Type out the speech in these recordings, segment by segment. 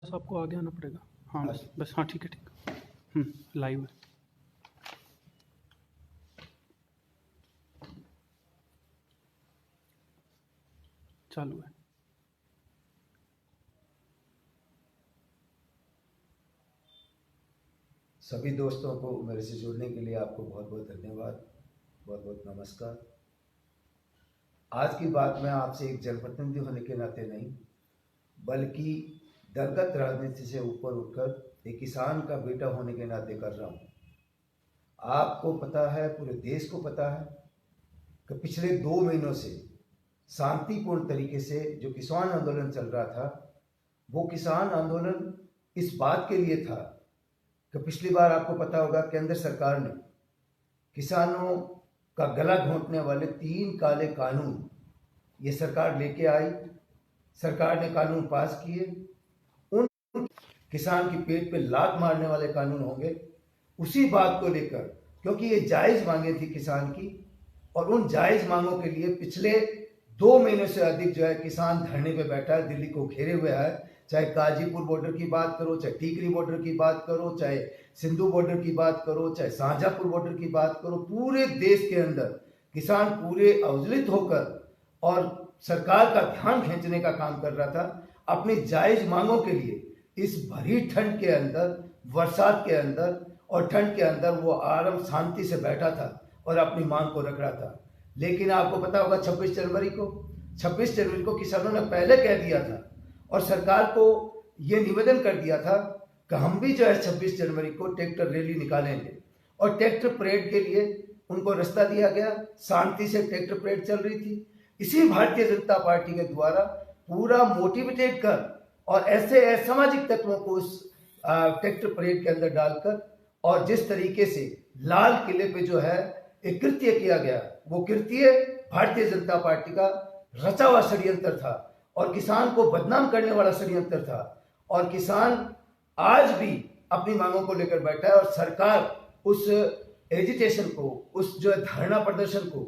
बस आपको आगे आना पड़ेगा। हाँ बस हाँ ठीक है ठीक। लाइव है। चालू है। सभी दोस्तों को मेरे से जुड़ने के लिए आपको बहुत बहुत धन्यवाद, बहुत बहुत नमस्कार। आज की बात मैं आपसे एक जनप्रतिनिधि होने के नाते नहीं, बल्कि दलगत राजनीति से ऊपर उठकर एक किसान का बेटा होने के नाते कर रहा हूँ। आपको पता है, पूरे देश को पता है कि पिछले 2 महीनों से शांतिपूर्ण तरीके से जो किसान आंदोलन चल रहा था, वो किसान आंदोलन इस बात के लिए था कि पिछली बार आपको पता होगा केंद्र सरकार ने किसानों का गला घोंटने वाले 3 काले कानून ये सरकार लेके आई। सरकार ने कानून पास किए। उन किसान की पेट पे लात मारने वाले कानून होंगे, उसी बात को लेकर, क्योंकि ये जायज मांगे थी किसान की, और उन जायज मांगों के लिए पिछले 2 महीने से अधिक जो है किसान धरने पे बैठा है, दिल्ली को घेरे हुए है। चाहे गाजीपुर बॉर्डर की बात करो, चाहे टीकरी बॉर्डर की बात करो, चाहे सिंधु बॉर्डर की बात करो, चाहे शाहजहांपुर बॉर्डर की बात करो, पूरे देश के अंदर किसान पूरे अवजलित होकर और सरकार का ध्यान खींचने का काम कर रहा था अपनी जायज मांगों के लिए। इस भरी ठंड के अंदर, बरसात के अंदर और ठंड के अंदर वो आराम शांति से बैठा था और अपनी मांग को रख रहा था। लेकिन आपको पता होगा 26 जनवरी को किसानों ने पहले कह दिया था और सरकार को ये निवेदन कर दिया था कि हम भी जो है 26 जनवरी को ट्रैक्टर रैली निकालेंगे, और ट्रैक्टर परेड के लिए उनको रास्ता दिया गया। शांति से ट्रैक्टर परेड चल रही थी। इसी भारतीय जनता पार्टी के द्वारा पूरा मोटिवेटेड कर और ऐसे असामाजिक तत्वों को उस ट्रैक्टर परेड के अंदर डालकर, और जिस तरीके से लाल किले पे जो है एक कृत्य किया गया, वो कृत्य भारतीय जनता पार्टी का रचा हुआ षड्यंत्र था और किसान को बदनाम करने वाला षड्यंत्र था। और किसान आज भी अपनी मांगों को लेकर बैठा है और सरकार उस एजिटेशन को, उस जो है धरना प्रदर्शन को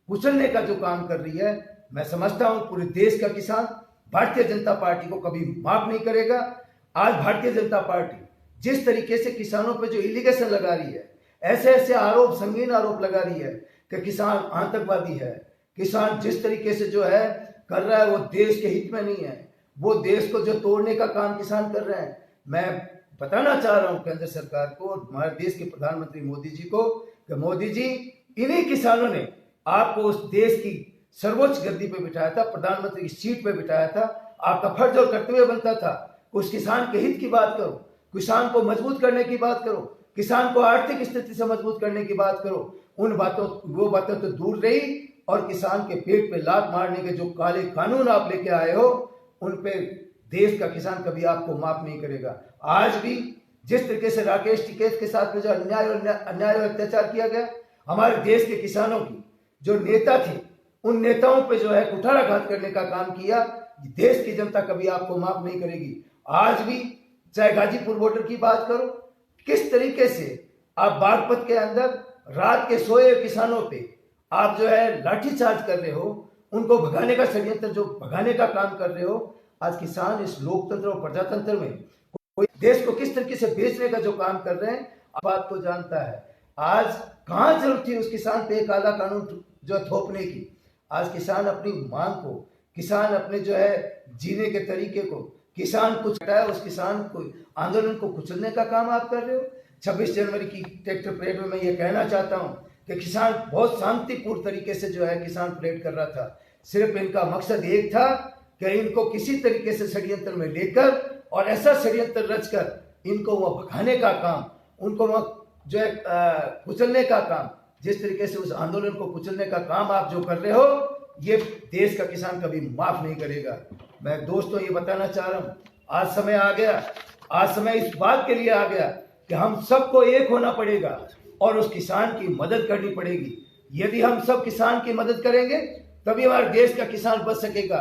कुचलने का जो काम कर रही है, मैं समझता हूं पूरे देश का किसान भारतीय जनता पार्टी को कभी माफ नहीं करेगा। आज भारतीय जनता पार्टी जिस तरीके से किसानों पे जो इलिगेशन लगा रही है, ऐसे ऐसे आरोप, संगीन आरोप लगा रही है कि किसान आतंकवादी है, किसान जिस तरीके से जो है कर रहा है वो देश के हित में नहीं है, वो देश को जो तोड़ने का काम किसान कर रहे हैं। मैं बताना चाह रहा हूं केंद्र सरकार को, हमारे देश के प्रधानमंत्री मोदी जी को, कि मोदी जी, इन्हीं किसानों ने आपको उस देश की सर्वोच्च गद्दी पे बिठाया था, प्रधानमंत्री की सीट पे बिठाया था। आपका फर्ज और कर्तव्य बनता था उस किसान के हित की बात करो, किसान को मजबूत करने की बात करो, किसान को आर्थिक स्थिति से मजबूत करने की बात करो। वो बातें तो दूर रही, और किसान के पेट पे लात मारने के जो काले कानून आप लेके आए हो, उन पे देश का किसान कभी आपको माफ नहीं करेगा। आज भी जिस तरीके से राकेश टिकैत के साथ में जो अन्याय और अत्याचार किया गया, हमारे देश के किसानों की जो नेता थे, उन नेताओं पे जो है कुठाराघात करने का काम किया, देश की जनता कभी आपको माफ नहीं करेगी। आज भी चाहे गाजीपुर बॉर्डर की बात करो, किस तरीके से आप बागपत के अंदर रात के सोए किसानों पे आप जो है लाठीचार्ज कर रहे हो, उनको भगाने का षड्यंत्र, जो भगाने का काम कर रहे हो। आज किसान इस लोकतंत्र और प्रजातंत्र में कोई देश को किस तरीके से बेचने का जो काम कर रहे हैं, बात को जानता है। आज कहां जरूरत थी उस किसान पे काला कानून जो थोपने की। आज किसान अपनी मांग को, किसान अपने जो है जीने के तरीके को, किसान कुछ है, उस किसान को आंदोलन को कुचलने का काम आप कर रहे हो। 26 जनवरी की ट्रैक्टर परेड में मैं ये कहना चाहता हूं कि किसान बहुत शांतिपूर्ण तरीके से जो है किसान परेड कर रहा था। सिर्फ इनका मकसद एक था कि इनको किसी तरीके से षड्यंत्र में लेकर और ऐसा षड्यंत्र रचकर इनको वह भगाने का काम, उनको वह जो है कुचलने का काम, जिस तरीके से उस आंदोलन को कुचलने का काम आप जो कर रहे हो, ये देश का किसान कभी माफ नहीं करेगा। मैं दोस्तों ये बताना चाह रहा हूं, आज समय आ गया, आज समय इस बात के लिए आ गया कि हम सबको एक होना पड़ेगा और उस किसान की मदद करनी पड़ेगी। यदि हम सब किसान की मदद करेंगे तभी हमारे देश का किसान बच सकेगा,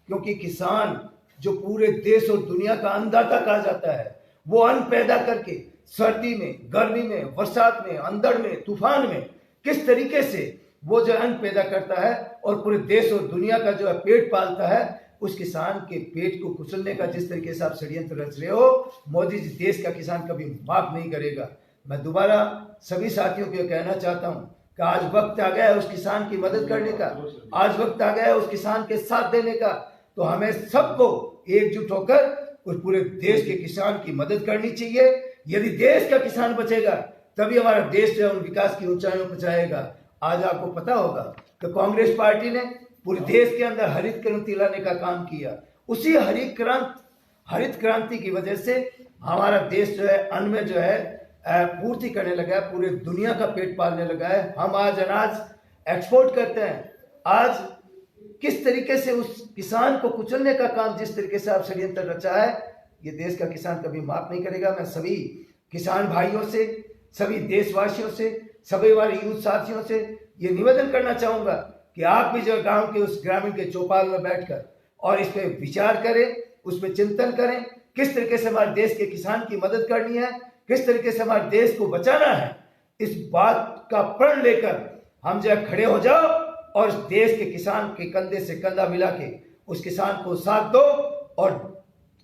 क्योंकि किसान जो पूरे देश और दुनिया का अन्नदाता कहा जाता है, वो अन्न पैदा करके सर्दी में, गर्मी में, बरसात में, अंधड़ में, तूफान में किस तरीके से वो जो अन्न पैदा करता है और पूरे देश और दुनिया का जो है पेट पालता है, उस किसान के पेट को कुचलने का जिस तरीके से आप षड्यंत्र रच रहे हो, मोदी जी देश का किसान कभी माफ नहीं करेगा। मैं दोबारा सभी साथियों को कहना चाहता हूं कि आज वक्त आ गया है उस किसान की मदद करने का, आज वक्त आ गया है उस किसान के साथ देने का। तो हमें सबको एकजुट होकर उस पूरे देश के किसान की मदद करनी चाहिए। यदि देश का किसान बचेगा तभी हमारा देश जो है विकास की ऊंचाइयों पर जाएगा। आज आपको पता होगा कि कांग्रेस पार्टी ने पूरे देश के अंदर हरित क्रांति लाने का काम किया। उसी हरित क्रांति की वजह से हमारा देश जो है अन्न में जो है पूर्ति करने लगा है, पूरे दुनिया का पेट पालने लगा है। हम आज अनाज एक्सपोर्ट करते हैं। आज किस तरीके से उस किसान को कुचलने का काम जिस तरीके से आप षड्यंत्र रचा है, ये देश का किसान कभी माफ नहीं करेगा। मैं सभी किसान भाइयों से, सभी देशवासियों से, सभी हमारे यूथ साथियों से ये निवेदन करना चाहूंगा कि आप भी जो गांव के उस ग्रामीण के चौपाल में बैठकर और इस पे विचार करें, उस पर चिंतन करें, किस तरीके से हमारे देश के किसान की मदद करनी है, किस तरीके से हमारे देश को बचाना है। इस बात का प्रण लेकर हम जो खड़े हो जाओ और इस देश के किसान के कंधे से कंधा मिला के उस किसान को साथ दो। और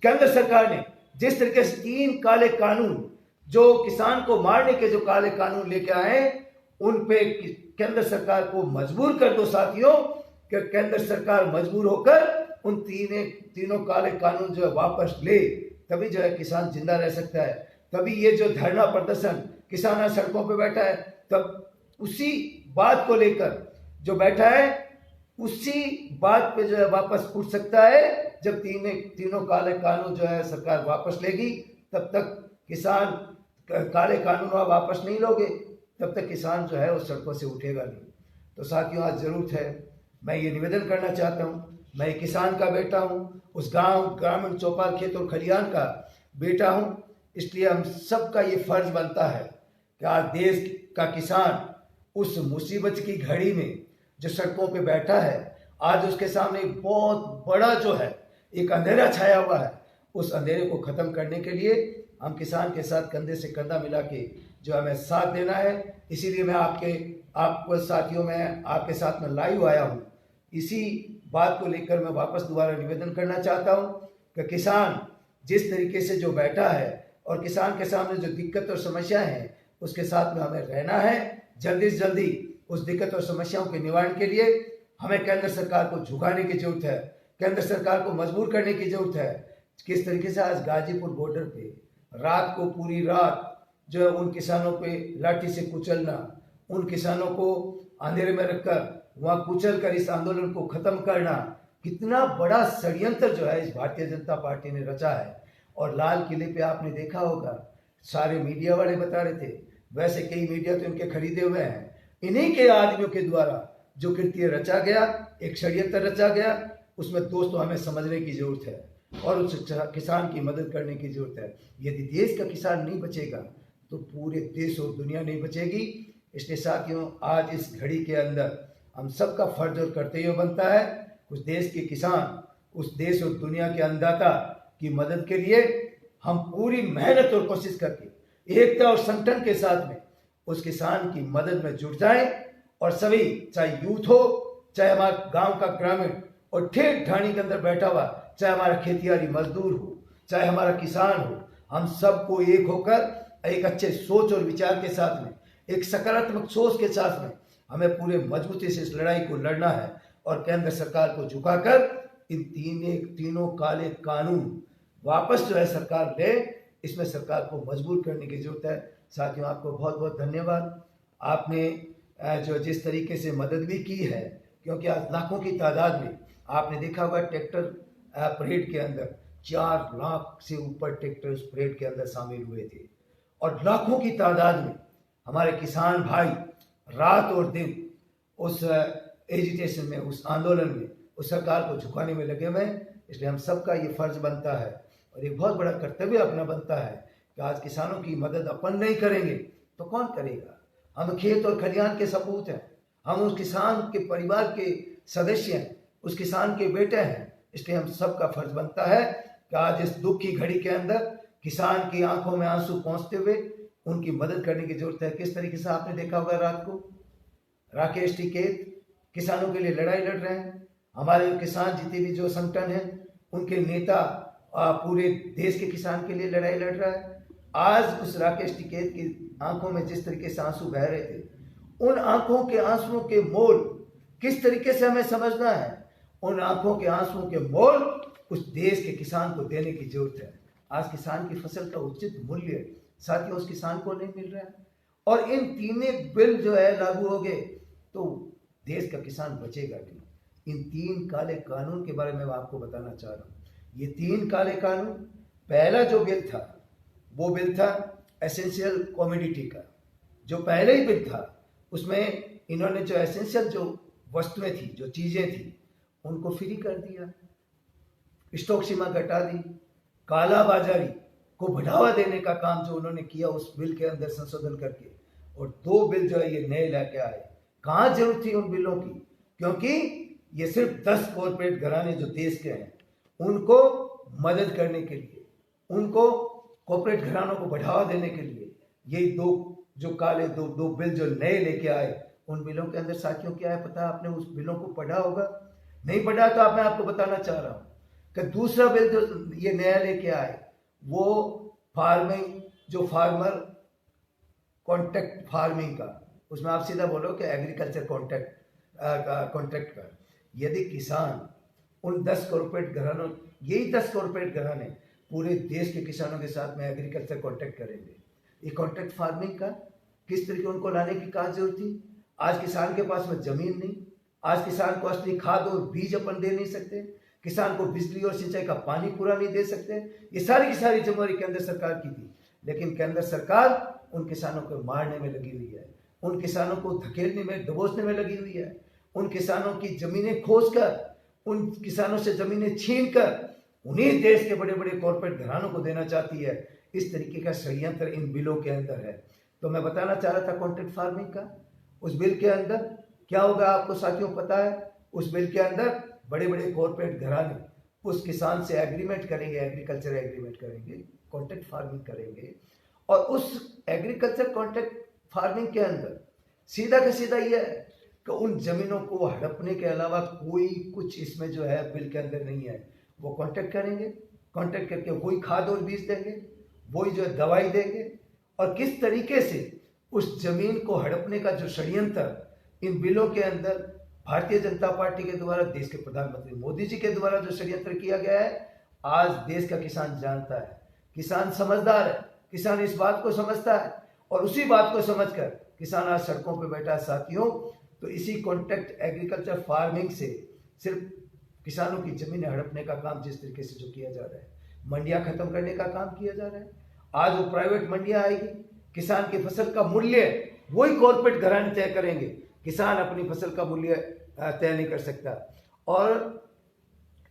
केंद्र सरकार ने जिस तरीके से 3 काले कानून जो किसान को मारने के जो काले कानून लेके आए, उन पे केंद्र सरकार को मजबूर कर दो साथियों कि केंद्र सरकार मजबूर होकर उन तीनों काले कानून जो है वापस ले, तभी जो है किसान जिंदा रह सकता है। तभी ये जो धरना प्रदर्शन किसान सड़कों पे बैठा है, तब उसी बात को लेकर जो बैठा है उसी बात पे जो है वापस उठ सकता है। जब तीनों काले कानून जो है सरकार वापस लेगी, तब तक किसान काले कानून वापस नहीं लोगे, तब तक किसान जो है उस सड़कों से उठेगा नहीं। तो साथियों, आज जरूरत है, मैं ये निवेदन करना चाहता हूँ, मैं एक किसान का बेटा हूँ, उस गांव ग्रामीण चौपाल खेत और खलिहान का बेटा हूँ। इसलिए हम सबका ये फर्ज बनता है कि आज देश का किसान उस मुसीबत की घड़ी में जो सड़कों पे बैठा है, आज उसके सामने एक बहुत बड़ा जो है एक अंधेरा छाया हुआ है। उस अंधेरे को खत्म करने के लिए हम किसान के साथ कंधे से कंधा मिला के जो हमें साथ देना है। इसीलिए मैं आपको साथियों में आपके साथ में लाइव आया हूँ। इसी बात को लेकर मैं वापस दोबारा निवेदन करना चाहता हूँ कि किसान जिस तरीके से जो बैठा है और किसान के सामने जो दिक्कत और समस्या है, उसके साथ में हमें रहना है। जल्दी से जल्दी उस दिक्कत और समस्याओं के निवारण के लिए हमें केंद्र सरकार को झुकाने की जरूरत है, केंद्र सरकार को मजबूर करने की जरूरत है। किस तरीके से आज गाजीपुर बॉर्डर पे रात को पूरी रात जो है उन किसानों पे लाठी से कुचलना, उन किसानों को अंधेरे में रखकर वहां कुचल कर इस आंदोलन को खत्म करना, कितना बड़ा षड्यंत्र जो है इस भारतीय जनता पार्टी ने रचा है। और लाल किले पे आपने देखा होगा, सारे मीडिया वाले बता रहे थे, वैसे कई मीडिया तो इनके खरीदे हुए हैं। इन्हीं के आदमियों के द्वारा जो कृत्य रचा गया, एक षड्यंत्र रचा गया, उसमें दोस्तों हमें समझने की जरूरत है और उस किसान की मदद करने की जरूरत है। यदि देश का किसान नहीं बचेगा तो पूरे देश और दुनिया नहीं बचेगी। इसलिए साथियों, आज इस घड़ी के अंदर हम सबका फर्ज और कर्तव्य बनता है उस देश के किसान, उस देश और दुनिया के अन्नदाता की मदद के लिए हम पूरी मेहनत और कोशिश करके एकता और संगठन के साथ में उस किसान की मदद में जुट जाएं। और सभी, चाहे यूथ हो, चाहे हमारा गांव का ग्रामीण और ठेठ ढाणी के अंदर बैठा हुआ, चाहे हमारा खेतियारी मजदूर हो, चाहे हमारा किसान हो, हम सबको एक होकर एक अच्छे सोच और विचार के साथ में, एक सकारात्मक सोच के साथ में हमें पूरे मजबूती से इस लड़ाई को लड़ना है और केंद्र सरकार को झुकाकर इन तीनों काले कानून वापस जो है सरकार ले, इसमें सरकार को मजबूर करने की जरूरत है। साथियों, आपको बहुत बहुत धन्यवाद। आपने जो जिस तरीके से मदद भी की है, क्योंकि आज लाखों की तादाद में आपने देखा होगा ट्रैक्टर परेड के अंदर 4 लाख से ऊपर ट्रैक्टर उस परेड के अंदर शामिल हुए थे और लाखों की तादाद में हमारे किसान भाई रात और दिन उस एजिटेशन में, उस आंदोलन में, उस सरकार को झुकाने में लगे हुए हैं। इसलिए हम सबका ये फर्ज बनता है और एक बहुत बड़ा कर्तव्य अपना बनता है कि आज किसानों की मदद अपन नहीं करेंगे तो कौन करेगा। हम खेत और खलिहान के सपूत हैं, हम उस किसान के परिवार के सदस्य हैं, उस किसान के बेटे हैं। इसलिए हम सबका फर्ज बनता है कि आज इस दुख की घड़ी के अंदर किसान की आंखों में आंसू पहुंचते हुए उनकी मदद करने की जरूरत है। किस तरीके से आपने देखा होगा रात को राकेश टिकैत किसानों के लिए लड़ाई लड़ रहे हैं। हमारे किसान जितने भी जो संगठन हैं, उनके नेता पूरे देश के किसान के लिए लड़ाई लड़ रहा है। आज उस राकेश टिकैत की आंखों में जिस तरीके से आंसू बह रहे थे, उन आंखों के आंसुओं के मोल किस तरीके से हमें समझना है। उन आंखों के आंसुओं के मोल उस देश के किसान को देने की जरूरत है। आज किसान की फसल का उचित मूल्य साथियों उस किसान को नहीं मिल रहा है, और इन तीनों बिल जो है लागू हो गए तो देश का किसान बचेगा नहीं। इन 3 काले कानून के बारे में मैं आपको बताना चाह रहा हूँ। ये 3 काले कानून, पहला जो बिल था वो बिल था एसेंशियल कमोडिटी का। जो पहले ही बिल था उसमें इन्होंने जो एसेंशियल जो वस्तुएं थी, जो चीजें थी, उनको फ्री कर दिया, स्टॉक सीमा घटा दी, काला बाजारी को बढ़ावा देने का काम जो उन्होंने किया उस बिल के अंदर संशोधन करके, और 2 बिल जो है ये नए लेके आए। कहाँ जरूरत थी उन बिलों की? क्योंकि ये सिर्फ 10 कॉर्पोरेट घराने जो देश के हैं उनको मदद करने के लिए, उनको कॉर्पोरेट घरानों को बढ़ावा देने के लिए यही 2 जो काले दो बिल जो नए लेके आए। उन बिलों के अंदर साथियों क्या है पता है? आपने उस बिलों को पढ़ा होगा, नहीं पढ़ा तो मैं आपको बताना चाह रहा हूँ कि दूसरा बिल जो ये नया लेके आए वो फार्मिंग, जो फार्मर कॉन्ट्रैक्ट फार्मिंग का, उसमें आप सीधा बोलो कि एग्रीकल्चर कॉन्ट्रैक्ट का। यदि किसान उन 10 कॉर्पोरेट घरानों, यही 10 कॉर्पोरेट घराने पूरे देश के किसानों के साथ में एग्रीकल्चर कॉन्ट्रैक्ट करेंगे, ये कॉन्ट्रैक्ट फार्मिंग का किस तरीके उनको लाने की कहाँ जरूरत थी? आज किसान के पास में जमीन नहीं, आज किसान को असली खाद और बीज अपन दे नहीं सकते, किसान को बिजली और सिंचाई का पानी पूरा नहीं दे सकते। ये सारी की सारी जिम्मेदारी केंद्र सरकार की थी, लेकिन केंद्र सरकार उन किसानों को मारने में लगी हुई है, उन किसानों को धकेलने में, दबोचने में लगी हुई है, उन किसानों की जमीनें खोज कर, उन किसानों से जमीनें छीन कर उन्हीं देश के बड़े बड़े कॉर्पोरेट घरानों को देना चाहती है। इस तरीके का षड्यंत्र इन बिलों के अंदर है। तो मैं बताना चाह रहा था कॉन्ट्रैक्ट फार्मिंग का, उस बिल के अंदर क्या होगा आपको साथियों पता है? उस बिल के अंदर बड़े बड़े कॉर्पोरेट घराने उस किसान से एग्रीमेंट करेंगे, एग्रीकल्चर एग्रीमेंट करेंगे, कॉन्ट्रैक्ट फार्मिंग करेंगे, और उस एग्रीकल्चर कॉन्ट्रैक्ट फार्मिंग के अंदर सीधा का सीधा यह है कि उन जमीनों को हड़पने के अलावा कोई कुछ इसमें जो है बिल के अंदर नहीं है। वो कॉन्ट्रैक्ट करेंगे, कॉन्ट्रैक्ट करके वही खाद और बीज देंगे, वही जो है दवाई देंगे, और किस तरीके से उस जमीन को हड़पने का जो षड्यंत्र इन बिलों के अंदर भारतीय जनता पार्टी के द्वारा, देश के प्रधानमंत्री मोदी जी के द्वारा जो षड्यंत्र किया गया है, आज देश का किसान जानता है, किसान समझदार है, किसान इस बात को समझता है, और उसी बात को समझकर किसान आज सड़कों पर बैठा है साथियों। तो इसी कॉन्ट्रैक्ट एग्रीकल्चर फार्मिंग से सिर्फ किसानों की जमीनें हड़पने का काम जिस तरीके से जो किया जा रहा है, मंडियां खत्म करने का काम किया जा रहा है। आज वो प्राइवेट मंडियां आएगी, किसान की फसल का मूल्य वही कॉर्पोरेट घराने तय करेंगे, किसान अपनी फसल का मूल्य तय नहीं कर सकता। और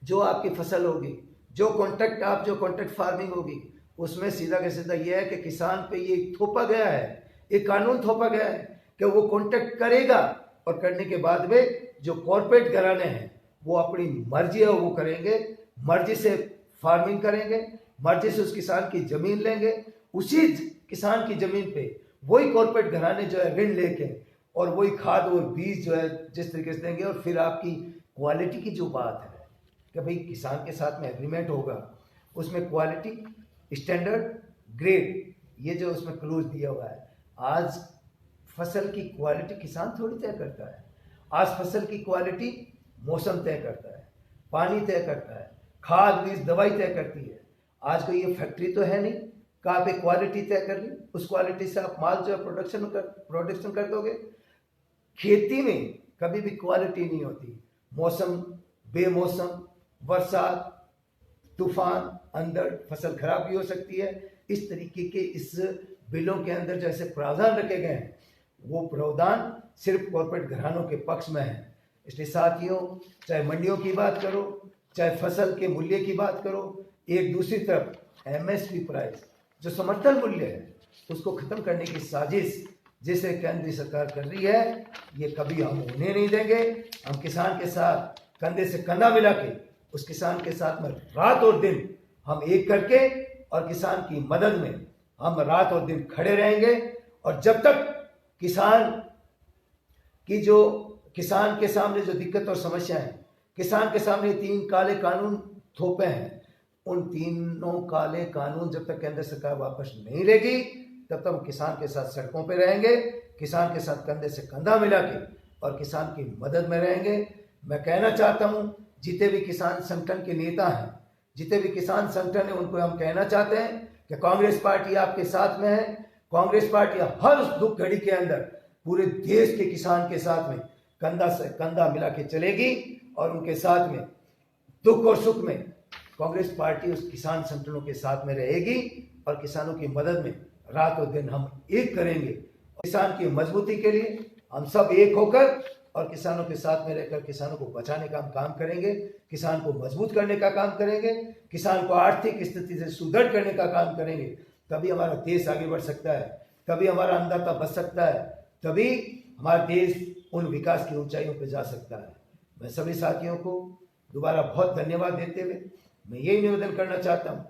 जो आपकी फसल होगी, जो कॉन्ट्रैक्ट फार्मिंग होगी, उसमें सीधा का सीधा यह है कि किसान पे ये थोपा गया है, एक कानून थोपा गया है कि वो कॉन्ट्रैक्ट करेगा, और करने के बाद में जो कॉर्पोरेट घराने हैं वो अपनी मर्जी है वो करेंगे, मर्जी से फार्मिंग करेंगे, मर्जी से उस किसान की जमीन लेंगे, उसी किसान की जमीन पे वही कॉर्पोरेट घराने जो है ऋण लेके और वही खाद और बीज जो है जिस तरीके से देंगे। और फिर आपकी क्वालिटी की जो बात है कि भाई किसान के साथ में एग्रीमेंट होगा, उसमें क्वालिटी, स्टैंडर्ड, ग्रेड, ये जो उसमें क्लोज दिया हुआ है। आज फसल की क्वालिटी किसान थोड़ी तय करता है, आज फसल की क्वालिटी मौसम तय करता है, पानी तय करता है, खाद बीज दवाई तय करती है। आज कोई ये फैक्ट्री तो है नहीं कि आप एक क्वालिटी तय कर ली, उस क्वालिटी से आप माल जो है प्रोडक्शन कर दोगे। खेती में कभी भी क्वालिटी नहीं होती, मौसम, बेमौसम, बरसात, तूफान अंदर फसल खराब भी हो सकती है। इस तरीके के इस बिलों के अंदर जैसे प्रावधान रखे गए हैं, वो प्रावधान सिर्फ कॉर्पोरेट घरानों के पक्ष में है। इसलिए साथियों, चाहे मंडियों की बात करो, चाहे फसल के मूल्य की बात करो, एक दूसरी तरफ एमएसपी प्राइस जो समर्थन मूल्य है उसको खत्म करने की साजिश जिसे केंद्र सरकार कर रही है, ये कभी हम होने नहीं देंगे। हम किसान के साथ कंधे से कंधा मिला के उस किसान के साथ में रात और दिन हम एक करके और किसान की मदद में हम रात और दिन खड़े रहेंगे। और जब तक किसान के सामने जो दिक्कत और समस्या है, किसान के सामने 3 काले कानून थोपे हैं। उन तीनों काले कानून जब तक केंद्र सरकार वापस नहीं लेगी तब तक हम किसान के साथ सड़कों पे रहेंगे, किसान के साथ कंधे से कंधा मिला के और किसान की मदद में रहेंगे। मैं कहना चाहता हूं, जितने भी किसान संगठन के नेता हैं, जितने भी किसान संगठन है, उनको हम कहना चाहते हैं कि कांग्रेस पार्टी आपके साथ में है। कांग्रेस पार्टी हर उस दुख घड़ी के अंदर पूरे देश के किसान के साथ में कंधा से कंधा मिला के चलेगी और उनके साथ में दुख और सुख में कांग्रेस पार्टी उस किसान संगठनों के साथ में रहेगी और किसानों की मदद में रात और दिन हम एक करेंगे। किसान की मजबूती के लिए हम सब एक होकर और किसानों के साथ में रहकर किसानों को बचाने का हम काम करेंगे, किसान को मजबूत करने का काम करेंगे, किसान को आर्थिक स्थिति से सुदृढ़ करने का काम करेंगे। तभी हमारा देश आगे बढ़ सकता है, तभी हमारा अन्नदाता बच सकता है, तभी हमारा देश उन विकास की ऊंचाइयों पर जा सकता है। मैं सभी साथियों को दोबारा बहुत धन्यवाद देते हुए मैं यही निवेदन करना चाहता हूँ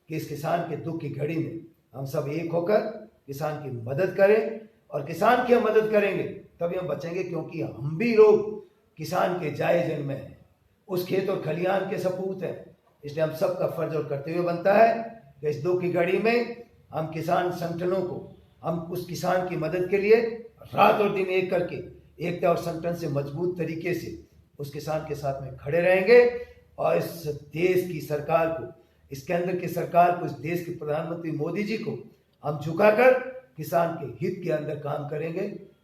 कि इस किसान के दुख की घड़ी में हम सब एक होकर किसान की मदद करें और किसान की हम मदद करेंगे तभी हम बचेंगे, क्योंकि हम भी लोग किसान के जाए जन्म में हैं, उस खेत और खलिहान के सपूत हैं। इसलिए हम सबका फर्ज और कर्तव्य बनता है कि इस दुख की घड़ी में हम किसान संगठनों को, हम उस किसान की मदद के लिए रात और दिन एक करके एकता और संगठन से मजबूत तरीके से उस किसान के साथ में खड़े रहेंगे और इस देश की सरकार को, इस केंद्र की सरकार को, इस देश के प्रधानमंत्री मोदी जी को हम झुकाकर किसान के हित के अंदर काम करेंगे।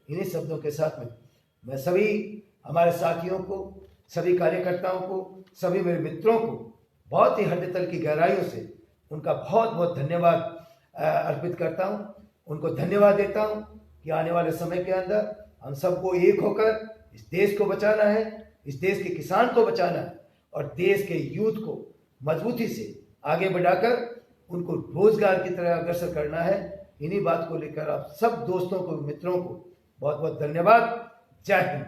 इन्हीं शब्दों के साथ में मैं सभी हमारे साथियों को, सभी कार्यकर्ताओं को, सभी मेरे मित्रों को बहुत ही हृदय तल की गहराइयों से उनका बहुत बहुत धन्यवाद अर्पित करता हूं। उनको धन्यवाद देता हूं कि आने वाले समय के अंदर हम सबको एक होकर इस देश को बचाना है, इस देश के किसान को बचाना है और देश के यूथ को मजबूती से आगे बढ़ाकर उनको रोजगार की तरह अग्रसर करना है। इन्हीं बात को लेकर आप सब दोस्तों को, मित्रों को बहुत बहुत धन्यवाद। जय हिंद।